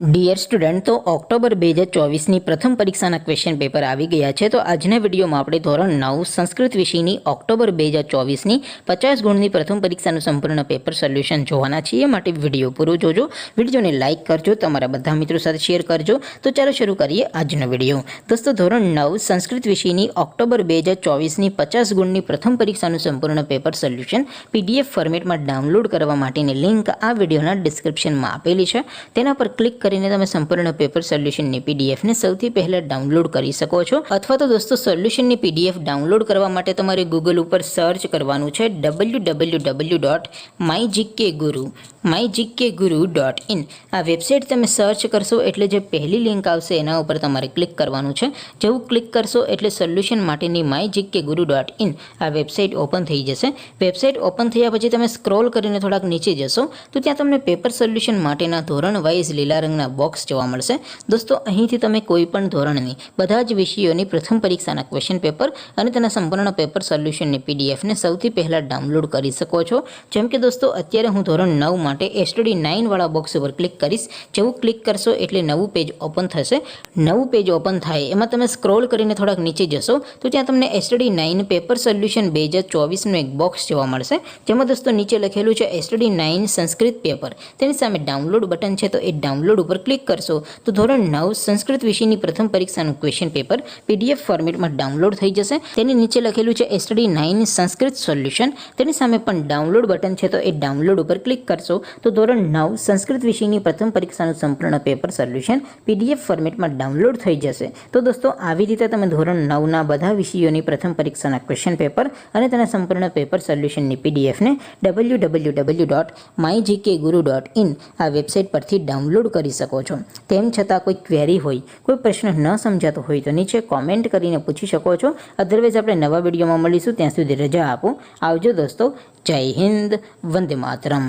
Dear student, તો October 2024ની પ્રથમ પરીક્ષાના ક્વેશ્ચન પેપર આવી ગયા છે. તો આજના વિડીયોમાં આપણે ધોરણ 9 સંસ્કૃત વિષયની ઓક્ટોબર 2024ની 50 ગુણની પ્રથમ પરીક્ષાનું સંપૂર્ણ પેપર સોલ્યુશન જોવાના છીએ. માટે વિડીયો પૂરો જોજો, વિડીયોને લાઇક કરજો, તમારા બધા મિત્રો સાથે શેર કરજો. તો ચાલો શરૂ કરીએ આજનો વિડીયો. દોસ્તો, ધોરણ 9 સંસ્કૃત વિષયની ઓક્ટોબર 2024ની 50 ગુણની પ્રથમ પરીક્ષાનું સંપૂર્ણ પેપર સોલ્યુશન PDF ફોર્મેટમાં ડાઉનલોડ કરવા માટેની લિંક આ વિડીયોના ડિસ્ક્રિપ્શનમાં આપેલી છે. તેના પર ક્લિક કરીને તમે સંપૂર્ણ પેપર સોલ્યુશનની પીડીએફને સૌથી પહેલાં ડાઉનલોડ કરી શકો છો. અથવા તો દોસ્તો, સોલ્યુશનની પીડીએફ ડાઉનલોડ કરવા માટે તમારે ગૂગલ ઉપર સર્ચ કરવાનું છે www.mygkguru.in. આ વેબસાઇટ તમે સર્ચ કરશો એટલે જે પહેલી લિંક આવશે એના ઉપર તમારે ક્લિક કરવાનું છે. જેવું ક્લિક કરશો એટલે સોલ્યુશન માટેની mygkguru.in આ વેબસાઇટ ઓપન થઈ જશે. વેબસાઇટ ઓપન થયા પછી તમે સ્ક્રોલ કરીને થોડાક નીચે જશો તો ત્યાં તમને પેપર સોલ્યુશન માટેના ધોરણ વાઇઝ લીલા રંગના બોક્સ જોવા મળશે. દોસ્તો, અહીંથી તમે કોઈ પણ ધોરણની બધા જ વિષયોની પ્રથમ પરીક્ષાના ક્વેશ્ચન પેપર અને તેના સંપૂર્ણ પેપર સોલ્યુશનની પીડીએફને સૌથી પહેલાં ડાઉનલોડ કરી શકો છો. જેમ કે દોસ્તો, અત્યારે હું ધોરણ 9 માટે STD 9 વાળા બોક્સ ઉપર ક્લિક કરીશ. જેવું ક્લિક કરશો એટલે નવું પેજ ઓપન થશે. નવું પેજ ઓપન થાય એમાં તમે સ્ક્રોલ કરીને થોડાક નીચે જશો તો ત્યાં તમને STD 9 પેપર સોલ્યુશન 2024નું એક બોક્સ જોવા મળશે. જેમાં દોસ્તો નીચે લખેલું છે STD 9 સંસ્કૃત પેપર. તેની સામે ડાઉનલોડ બટન છે, તો એ ડાઉનલોડ ઉપર ક્લિક કરશો તો ધોરણ 9 સંસ્કૃત વિષયની પ્રથમ પરીક્ષાનું ક્વેશ્ચન પેપર PDF ફોર્મેટમાં ડાઉનલોડ થઈ જશે. તેની નીચે લખેલું છે STD 9 સંસ્કૃત સોલ્યુશન. તેની સામે પણ ડાઉનલોડ બટન છે, તો એ ડાઉનલોડ ઉપર ક્લિક કરશો તો ધોરણ 9 સંસ્કૃત વિષયની પ્રથમ પરીક્ષાનું સંપૂર્ણ પેપર સોલ્યુશન PDF ફોર્મેટમાં ડાઉનલોડ થઈ જશે. તો દોસ્તો, આવી રીતે તમે ધોરણ 9ના બધા વિષયોની પ્રથમ પરીક્ષાના ક્વેશ્ચન પેપર અને તેના સંપૂર્ણ પેપર સોલ્યુશનની પીડીએફને www.mygkguru.in આ વેબસાઇટ પરથી ડાઉનલોડ કરી શકો છો. તેમ છતાં કોઈ ક્વેરી હોય, કોઈ પ્રશ્ન ન સમજાતો હોય તો નીચે કોમેન્ટ કરીને પૂછી શકો છો. અધરવાઇઝ આપણે નવા વિડીયોમાં મળીશું. ત્યાં સુધી રજા આપો. આવજો દોસ્તો. જય હિન્દ. વંદે માતરમ.